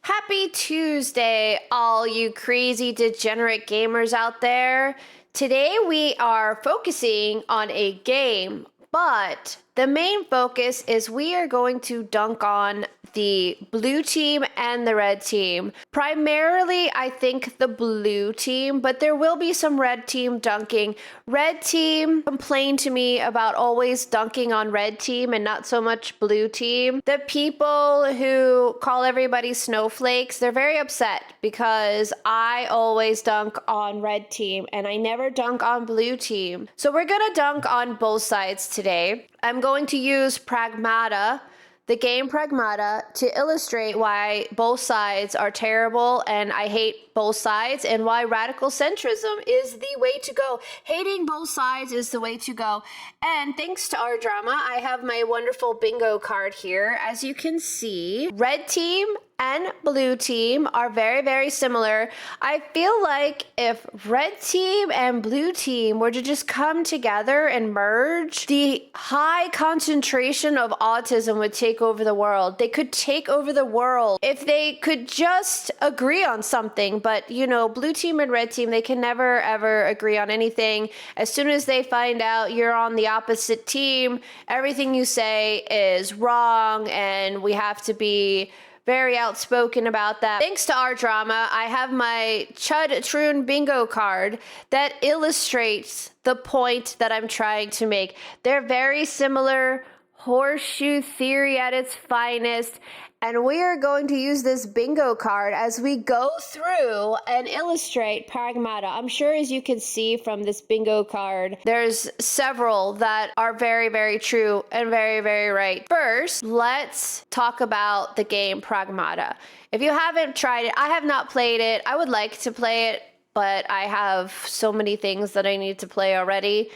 Happy Tuesday, all you crazy degenerate gamers out there. Today we are focusing on a game, but the main focus is we are going to dunk on the blue team and the red team. Primarily, I think the blue team, but there will be some red team dunking. Red team complained to me about always dunking on red team and not so much blue team. The people who call everybody snowflakes, they're very upset because I always dunk on red team and I never dunk on blue team. So we're gonna dunk on both sides today. I'm going to use Pragmata, the game Pragmata, to illustrate why both sides are terrible and I hate both sides, and why radical centrism is the way to go. Hating both sides is the way to go. And thanks to our drama, I have my wonderful bingo card here. As you can see, red team and blue team are very, very similar. I feel like if red team and blue team were to just come together and merge, the high concentration of autism would take over the world. They could take over the world if they could just agree on something. But, you know, blue team and red team, they can never, ever agree on anything. As soon as they find out you're on the opposite team, everything you say is wrong, and we have to be very outspoken about that. Thanks to our drama, I have my Chud Troon bingo card that illustrates the point that I'm trying to make. They're very similar, horseshoe theory at its finest, and we are going to use this bingo card as we go through and illustrate Pragmata. I'm sure, as you can see from this bingo card, there's several that are very, very true and very, very right. First, let's talk about the game Pragmata. If you haven't tried it, I have not played it. I would like to play it, but I have so many things that I need to play already.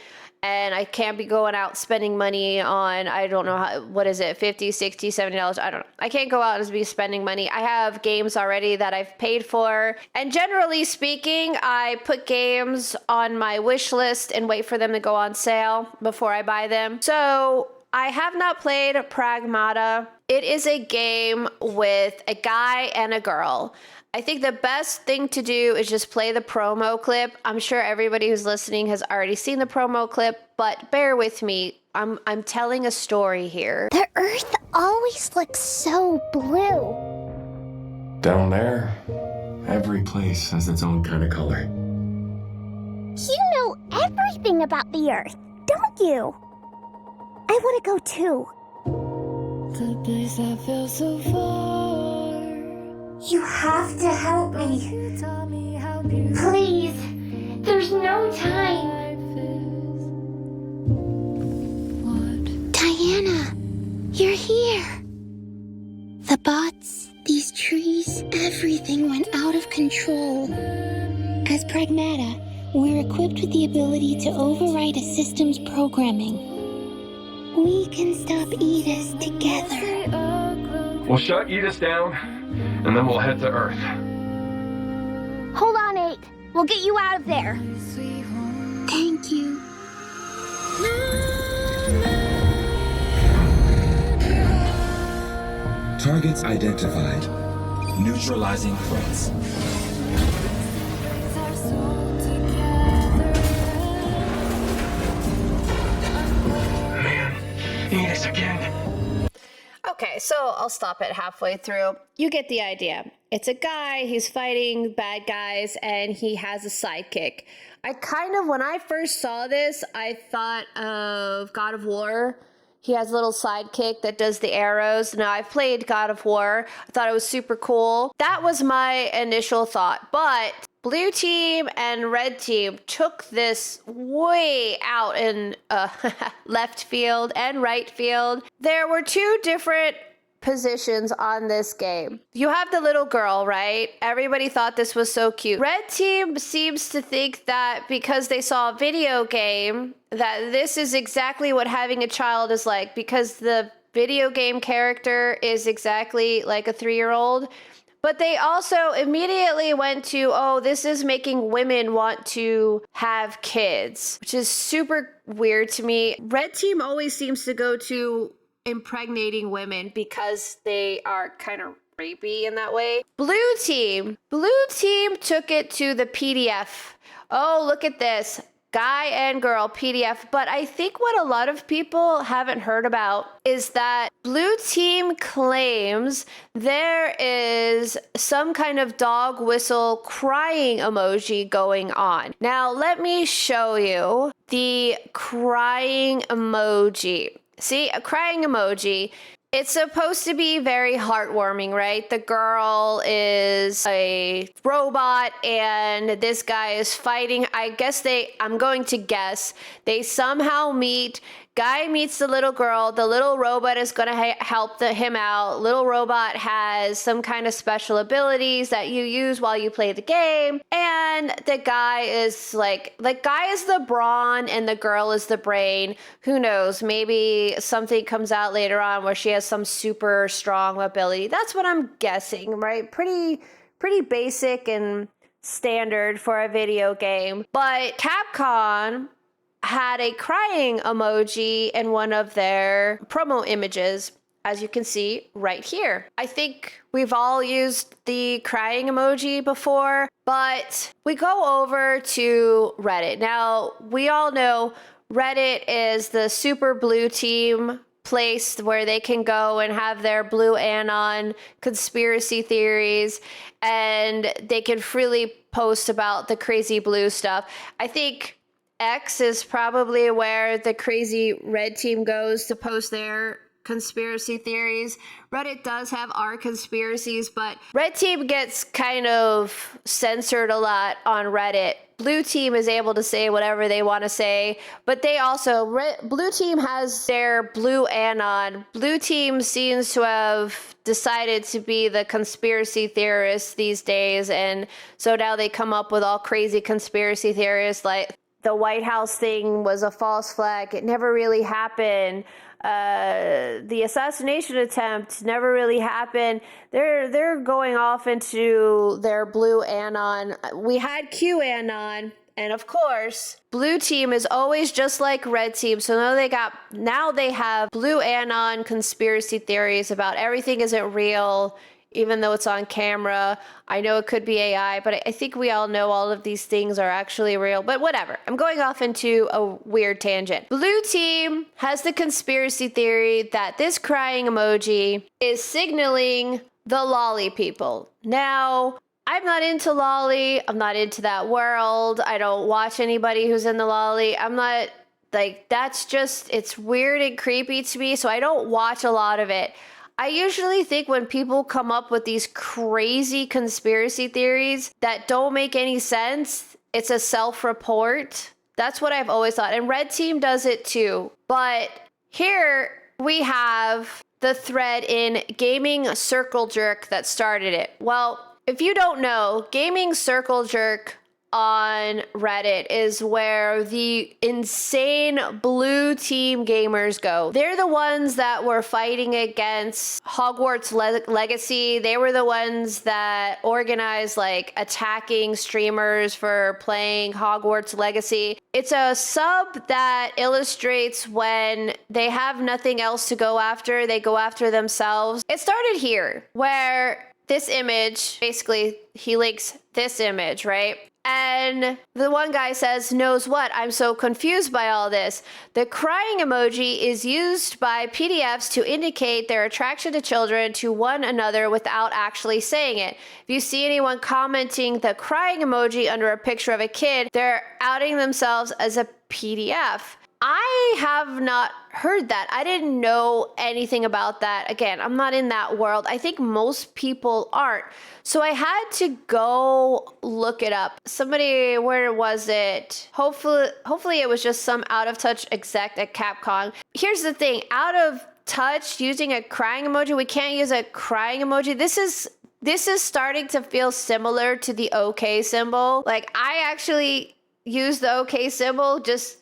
And I can't be going out spending money on, I don't know, how, what is it, $50, $60, $70? I don't know. I can't go out and be spending money. I have games already that I've paid for. And generally speaking, I put games on my wish list and wait for them to go on sale before I buy them. So I have not played Pragmata. It is a game with a guy and a girl. I think the best thing to do is just play the promo clip. I'm sure everybody who's listening has already seen the promo clip, but bear with me. I'm telling a story here. The Earth always looks so blue. Down there, every place has its own kind of color. You know everything about the Earth, don't you? I want to go too. The place I feel so far. You have to help me. Tell me how beautiful Please. There's no time. what Diana, you're here. The bots, these trees, everything went out of control. As Pragmata, we're equipped with the ability to override a system's programming. We can stop Edis together. We'll shut Edis down, and then we'll head to Earth. Hold on, 8. We'll get you out of there. Thank you. Targets identified. Neutralizing threats. Man, Edis again. Okay, so I'll stop it halfway through. You get the idea. It's a guy, he's fighting bad guys, and he has a sidekick. When I first saw this, I thought of God of War. He has a little sidekick that does the arrows. Now, I've played God of War. I thought it was super cool. That was my initial thought, but blue team and red team took this way out in left field and right field. There were two different positions on this game. You have the little girl, right? Everybody thought this was so cute. Red team seems to think that because they saw a video game, that this is exactly what having a child is like, because the video game character is exactly like a 3-year-old. But they also immediately went to, oh, this is making women want to have kids, which is super weird to me. Red team always seems to go to impregnating women because they are kind of creepy in that way. Blue team took it to the PDF. Oh, look at this. Guy and girl PDF. But I think what a lot of people haven't heard about is that blue team claims there is some kind of dog whistle crying emoji going on. Now, let me show you the crying emoji. See, a crying emoji. It's supposed to be very heartwarming, right? The girl is a robot and this guy is fighting. I'm going to guess, they somehow meet. Guy meets the little girl. The little robot is going to help him out. Little robot has some kind of special abilities that you use while you play the game. And the guy is the guy is the brawn and the girl is the brain. Who knows? Maybe something comes out later on where she has some super strong ability. That's what I'm guessing, right? Pretty basic and standard for a video game. But Capcom had a crying emoji in one of their promo images, as you can see right here. I think we've all used the crying emoji before, but we go over to Reddit. Now, we all know Reddit is the super blue team place where they can go and have their blue Anon conspiracy theories, and they can freely post about the crazy blue stuff. I think X is probably where the crazy red team goes to post their conspiracy theories. Reddit does have our conspiracies, but red team gets kind of censored a lot on Reddit. Blue team is able to say whatever they want to say, but they also, blue team has their blue Anon. Blue team seems to have decided to be the conspiracy theorists these days, and so now they come up with all crazy conspiracy theories like the White House thing was a false flag. It never really happened. The assassination attempt never really happened. They're going off into their blue Anon. We had QAnon, and of course, blue team is always just like red team. So now they have blue Anon conspiracy theories about everything isn't real, even though it's on camera. I know it could be AI, but I think we all know all of these things are actually real. But whatever. I'm going off into a weird tangent. Blue team has the conspiracy theory that this crying emoji is signaling the loli people. Now, I'm not into loli. I'm not into that world. I don't watch anybody who's in the loli. I'm not that's just, it's weird and creepy to me, so I don't watch a lot of it. I usually think when people come up with these crazy conspiracy theories that don't make any sense, it's a self-report. That's what I've always thought. And Red Team does it too. But here we have the thread in GamingCircleJerk that started it. Well, if you don't know, GamingCircleJerk on Reddit is where the insane blue team gamers go. They're the ones that were fighting against Hogwarts Legacy. They were the ones that organized attacking streamers for playing Hogwarts Legacy. It's a sub that illustrates when they have nothing else to go after, they go after themselves. It started here, where this image, basically he links this image, right? And the one guy says, knows what? I'm so confused by all this. The crying emoji is used by PDFs to indicate their attraction to children to one another without actually saying it. If you see anyone commenting the crying emoji under a picture of a kid, they're outing themselves as a PDF. I have not heard that. I didn't know anything about that. Again, I'm not in that world. I think most people aren't. So I had to go look it up. Somebody, where was it? Hopefully it was just some out of touch exec at Capcom. Here's the thing, out of touch using a crying emoji, we can't use a crying emoji. This is starting to feel similar to the OK symbol. I actually use the OK symbol, just,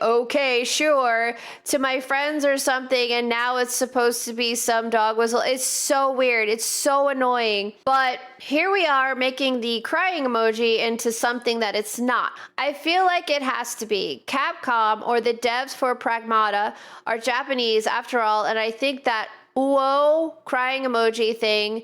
okay, sure, to my friends or something, and now it's supposed to be some dog whistle. It's so weird. It's so annoying. But here we are making the crying emoji into something that it's not. I feel like it has to be. Capcom, or the devs for Pragmata, are Japanese after all, and I think that crying emoji thing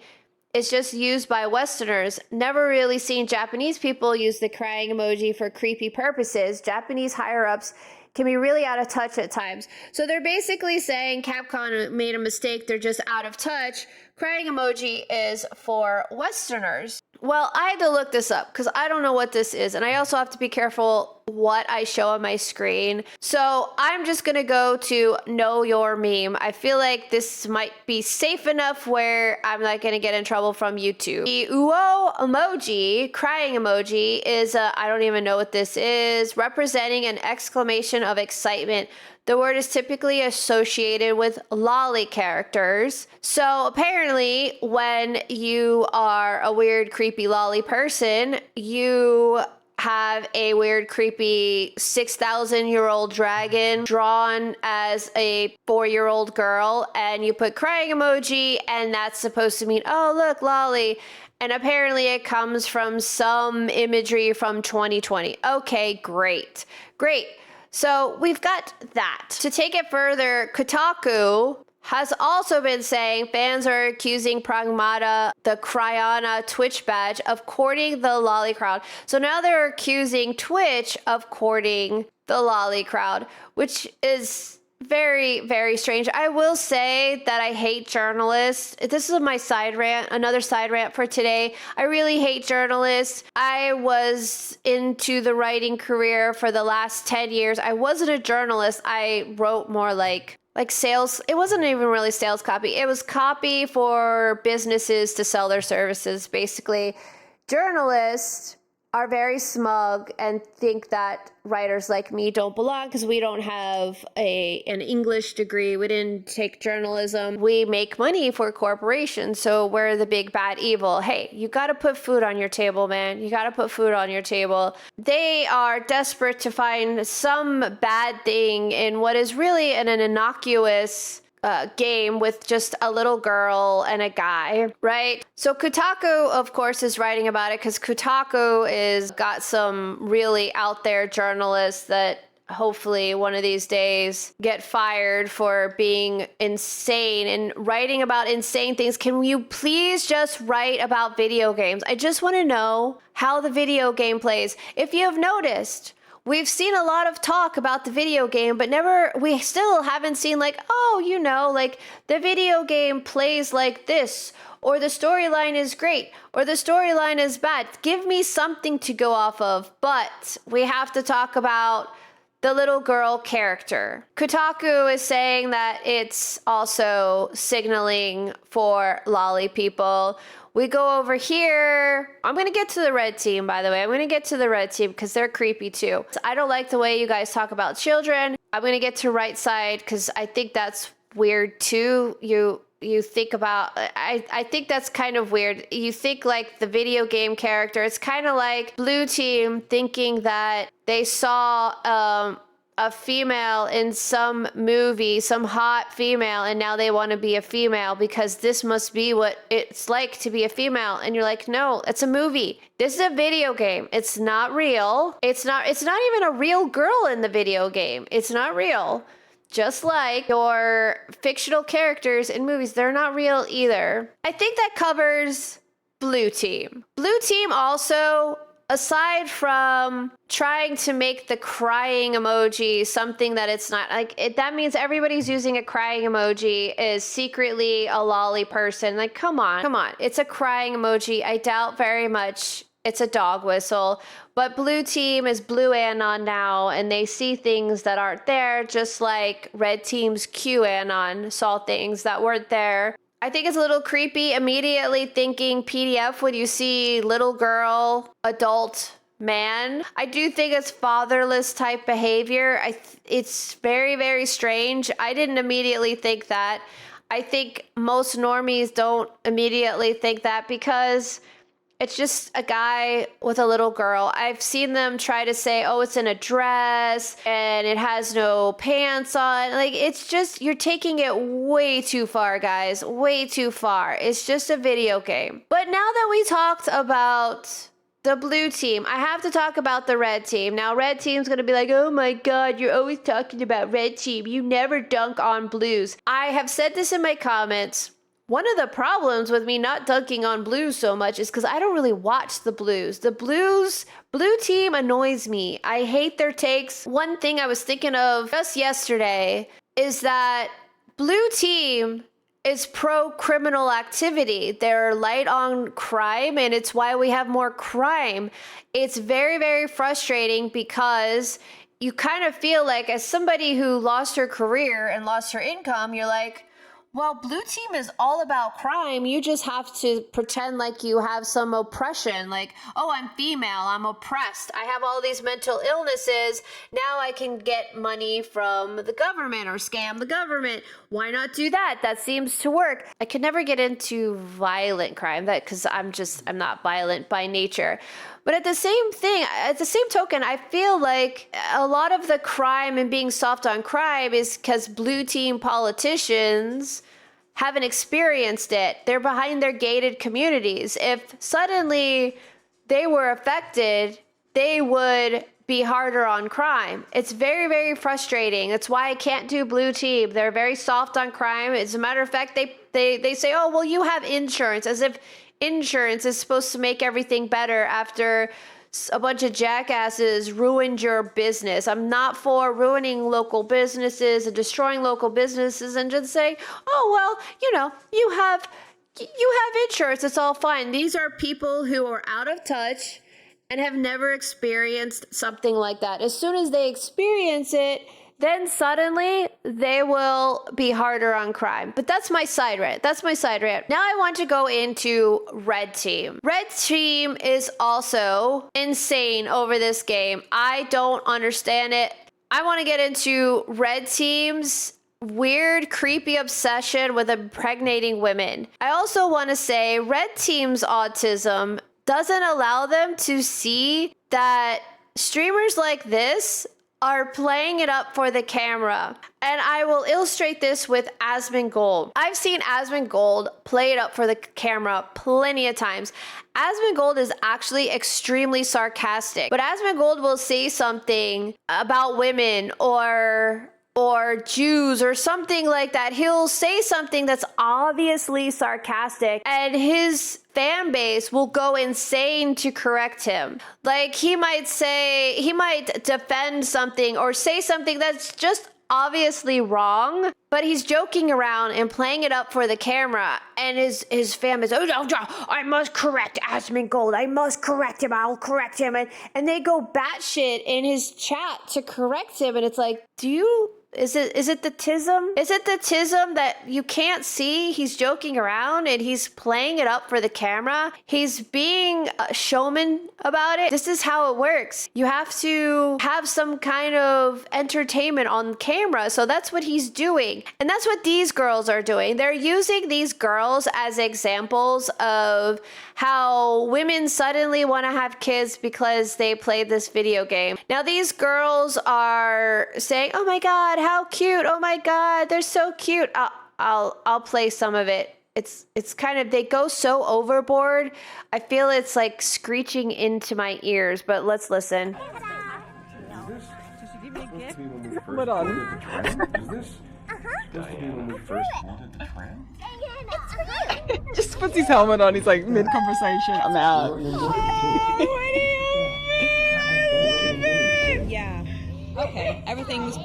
is just used by Westerners. Never really seen Japanese people use the crying emoji for creepy purposes. Japanese higher-ups can be really out of touch at times. So they're basically saying Capcom made a mistake. They're just out of touch. Crying emoji is for Westerners. Well, I had to look this up because I don't know what this is. And I also have to be careful what I show on my screen. So I'm just going to go to Know Your Meme. I feel like this might be safe enough where I'm not going to get in trouble from YouTube. The uo emoji, crying emoji, is I don't even know what this is, representing an exclamation of excitement. The word is typically associated with loli characters. So apparently when you are a weird, creepy loli person, you have a weird, creepy 6,000-year-old dragon drawn as a 4-year-old girl, and you put crying emoji, and that's supposed to mean, oh, look, loli. And apparently it comes from some imagery from 2020. Okay, great. So we've got that. To take it further, Kotaku has also been saying fans are accusing Pragmata, the Cryana Twitch badge, of courting the loli crowd. So now they're accusing Twitch of courting the loli crowd, which is very, very strange. I will say that I hate journalists. This is my side rant, another side rant for today. I really hate journalists. I was into the writing career for the last 10 years. I wasn't a journalist. I wrote more like sales. It wasn't even really sales copy. It was copy for businesses to sell their services. Basically, journalists are very smug and think that writers like me don't belong because we don't have an English degree. We didn't take journalism. We make money for corporations, so we're the big bad evil. Hey, you got to put food on your table, man. You got to put food on your table. They are desperate to find some bad thing in what is really an innocuous game with just a little girl and a guy, right? So Kotaku, of course, is writing about it because Kotaku is got some really out there journalists that hopefully one of these days get fired for being insane and writing about insane things. Can you please just write about video games? I just want to know how the video game plays. If you have noticed, we've seen a lot of talk about the video game, but we still haven't seen like, oh, like the video game plays like this, or the storyline is great, or the storyline is bad. Give me something to go off of, but we have to talk about the little girl character. Kotaku is saying that it's also signaling for loli people. We go over here. I'm going to get to the red team, by the way. I'm going to get to the red team because they're creepy too. I don't like the way you guys talk about children. I'm going to get to right side because I think that's weird too. You think about, I think that's kind of weird. You think like the video game character. It's kind of like blue team thinking that they saw a female in some movie, some hot female, and now they want to be a female because this must be what it's like to be a female. And you're like, no, it's a movie. This is a video game. It's not real. It's not even a real girl in the video game. It's not real. Just like your fictional characters in movies, they're not real either. I think that covers blue team. Blue team also, aside from trying to make the crying emoji something that it's not, that means everybody's using a crying emoji is secretly a loli person. Like, come on. It's a crying emoji. I doubt very much it's a dog whistle. But blue team is blue Anon now, and they see things that aren't there, just like red team's Q Anon saw things that weren't there. I think it's a little creepy immediately thinking PDF when you see little girl, adult man. I do think it's fatherless type behavior. It's very, very strange. I didn't immediately think that. I think most normies don't immediately think that because it's just a guy with a little girl. I've seen them try to say, oh, it's in a dress and it has no pants on. Like, it's just, you're taking it way too far, guys. Way too far. It's just a video game. But now that we talked about the blue team. I have to talk about the red team. Now, red team's gonna be like, oh my god, you're always talking about red team. You never dunk on blues. I have said this in my comments. One of the problems with me not dunking on blues so much is because I don't really watch the blues. The blue team annoys me. I hate their takes. One thing I was thinking of just yesterday is that blue team is pro-criminal activity. They're light on crime, and it's why we have more crime. It's very, very frustrating because you kind of feel like, as somebody who lost her career and lost her income, you're like, well, blue team is all about crime. You just have to pretend like you have some oppression. Like, oh, I'm female, I'm oppressed, I have all these mental illnesses. Now I can get money from the government or scam the government. Why not do that? That seems to work. I could never get into violent crime, that because I'm not violent by nature. But at the same token, I feel like a lot of the crime and being soft on crime is because blue team politicians haven't experienced it. They're behind their gated communities. If suddenly they were affected, they would be harder on crime. It's very, very frustrating. That's why I can't do blue team. They're very soft on crime. As a matter of fact, they say, oh, well, you have insurance, as if insurance is supposed to make everything better after a bunch of jackasses ruined your business. I'm not for ruining local businesses and destroying local businesses and just saying, oh, well, you have insurance. It's all fine. These are people who are out of touch and have never experienced something like that. As soon as they experience it, then suddenly they will be harder on crime. But that's my side rant. Now I want to go into red team. Red team is also insane over this game. I don't understand it. I want to get into red team's weird, creepy obsession with impregnating women. I also want to say red team's autism doesn't allow them to see that streamers like this are playing it up for the camera. And I will illustrate this with Asmongold. I've seen Asmongold play it up for the camera plenty of times. Asmongold is actually extremely sarcastic, but Asmongold will say something about women or Jews or something like that. He'll say something that's obviously sarcastic, and his fan base will go insane to correct him. Like, he might defend something or say something that's just obviously wrong, but he's joking around and playing it up for the camera, and his fan is, I must correct Asmongold, I must correct him, I'll correct him, and they go batshit in his chat to correct him, and it's like, is it the tism? Is it the tism that you can't see? He's joking around and he's playing it up for the camera. He's being a showman about it. This is how it works. You have to have some kind of entertainment on camera. So that's what he's doing. And that's what these girls are doing. They're using these girls as examples of how women suddenly want to have kids because they played this video game. Now these girls are saying, oh my God, how cute. Oh my God, they're so cute. I'll play some of it. It's kind of, they go so overboard. I feel it's like screeching into my ears, but let's listen. Hold on. Just puts his helmet on. He's like mid-conversation. I'm out. Yeah. Okay. Everything's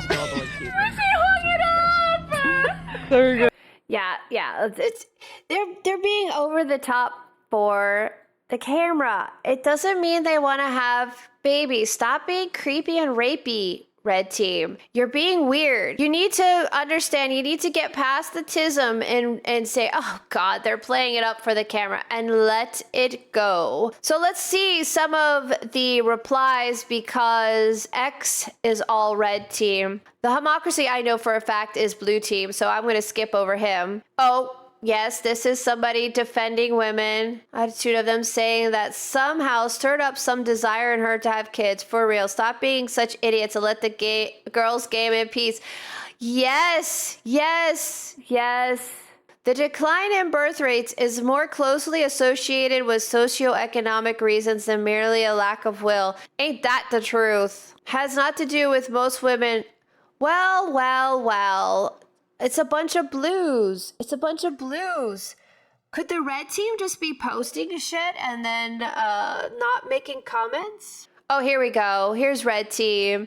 normal and cute. There we go. Yeah. They're being over the top for the camera. It doesn't mean they want to have babies. Stop being creepy and rapey, red team. You're being weird. You need to understand, you need to get past the tism and say, oh God, they're playing it up for the camera, and let it go. So let's see some of the replies, because X is all red team. The Homocracy, I know for a fact, is blue team, so I'm going to skip over him. Oh, yes, this is somebody defending women. Attitude of them saying that somehow stirred up some desire in her to have kids. For real, stop being such idiots and let the girls game in peace. Yes. The The decline in birth rates is more closely associated with socioeconomic reasons than merely a lack of will. Ain't that the truth? Has not to do with most women. Well. It's a bunch of blues. Could the red team just be posting shit and then not making comments? Oh, here we go. Here's red team.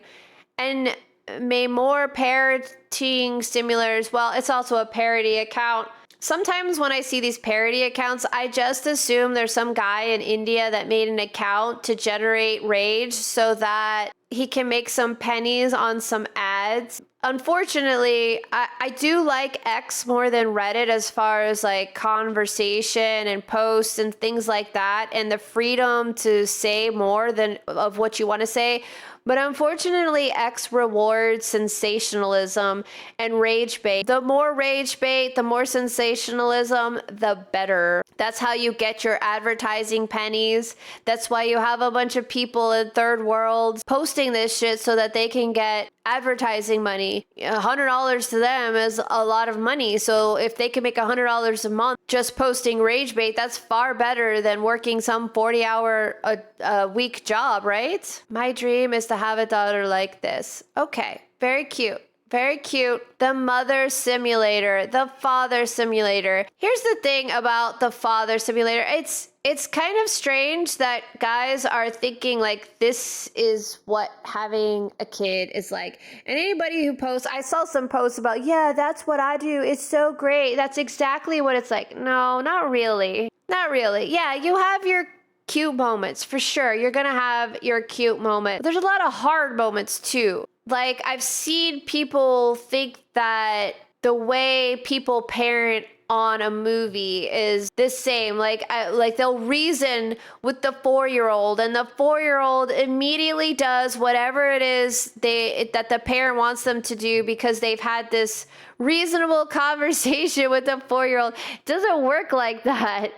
And may more parenting stimulars. Well, it's also a parody account. Sometimes when I see these parody accounts, I just assume there's some guy in India that made an account to generate rage so that he can make some pennies on some ads. Unfortunately, I do like X more than Reddit as far as like conversation and posts and things like that, and the freedom to say more than of what you want to say. But unfortunately, X rewards sensationalism and rage bait. The more rage bait, the more sensationalism, the better. That's how you get your advertising pennies. That's why you have a bunch of people in third worlds posting this shit so that they can get advertising money. $100 to them is a lot of money. So if they can make $100 a month just posting rage bait, that's far better than working some 40-hour a week job, right? My dream is to have a daughter like this. Okay, very cute. Very cute. The mother simulator, the father simulator. Here's the thing about the father simulator. It's kind of strange that guys are thinking like this is what having a kid is like. And anybody who posts, I saw some posts about, yeah, that's what I do. It's so great. That's exactly what it's like. No, not really. Not really. Yeah, you have your cute moments for sure. You're gonna have your cute moment. There's a lot of hard moments too. Like, I've seen people think that the way people parent on a movie is the same. Like they'll reason with the 4-year-old, and the 4-year-old immediately does whatever it is that the parent wants them to do because they've had this reasonable conversation with the 4-year-old. It doesn't work like that.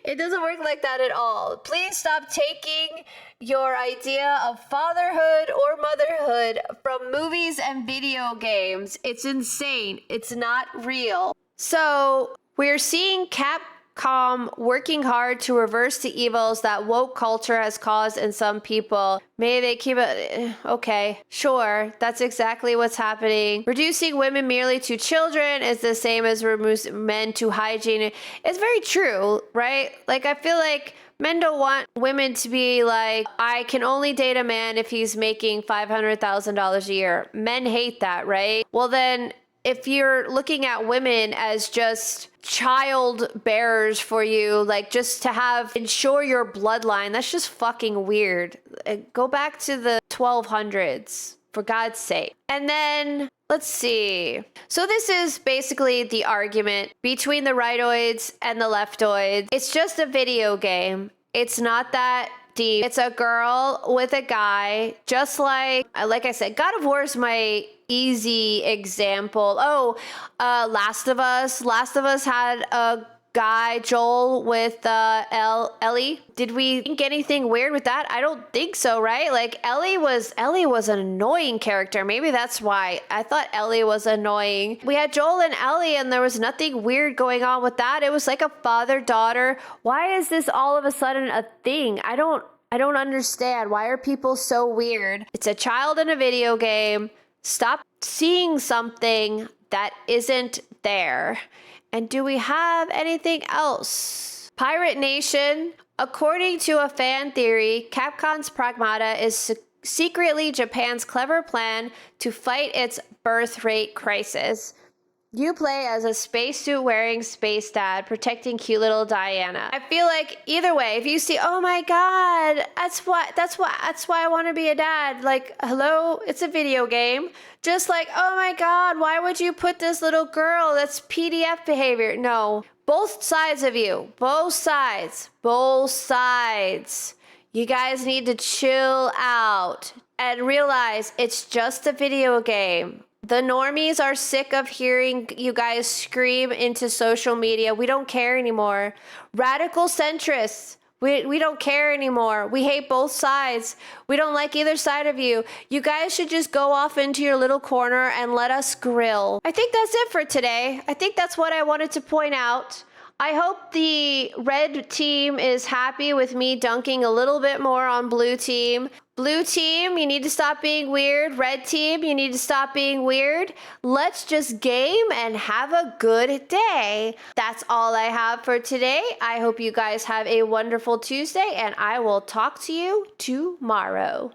It doesn't work like that at all. Please stop taking your idea of fatherhood or motherhood from movies and video games. It's insane. It's not real. So we're seeing Capcom working hard to reverse the evils that woke culture has caused in some people. May they keep it. Okay, sure. That's exactly what's happening. Reducing women merely to children is the same as reducing men to hygiene. It's very true, right? Like, I feel like men don't want women to be like, I can only date a man if he's making $500,000 a year. Men hate that, right? Well, then if you're looking at women as just child bearers for you, like just to ensure your bloodline, that's just fucking weird. Go back to the 1200s, for God's sake. And then let's see. So this is basically the argument between the rightoids and the leftoids. It's just a video game. It's not that deep. It's a girl with a guy, just like I said, God of War is my easy example. Last of Us. Last of Us had a guy, Joel, with Ellie. Did we think anything weird with that? I don't think so, right? Like, Ellie was an annoying character. Maybe that's why I thought Ellie was annoying. We had Joel and Ellie, and there was nothing weird going on with that. It was like a father-daughter. Why is this all of a sudden a thing? I don't understand. Why are people so weird? It's a child in a video game. Stop seeing something that isn't there. And do we have anything else? Pirate Nation. According to a fan theory, Capcom's Pragmata is secretly Japan's clever plan to fight its birth rate crisis. You play as a spacesuit wearing space dad protecting cute little Diana. I feel like either way, if you see, oh my God, that's why I want to be a dad. Like, hello, it's a video game. Just like, oh my God, why would you put this little girl? That's PDF behavior. No, both sides of you, both sides. You guys need to chill out and realize it's just a video game. The normies are sick of hearing you guys scream into social media. We don't care anymore. Radical centrists, We don't care anymore. We hate both sides. We don't like either side of you. You guys should just go off into your little corner and let us grill. I think that's it for today. I think that's what I wanted to point out. I hope the red team is happy with me dunking a little bit more on blue team. Blue team, you need to stop being weird. Red team, you need to stop being weird. Let's just game and have a good day. That's all I have for today. I hope you guys have a wonderful Tuesday, and I will talk to you tomorrow.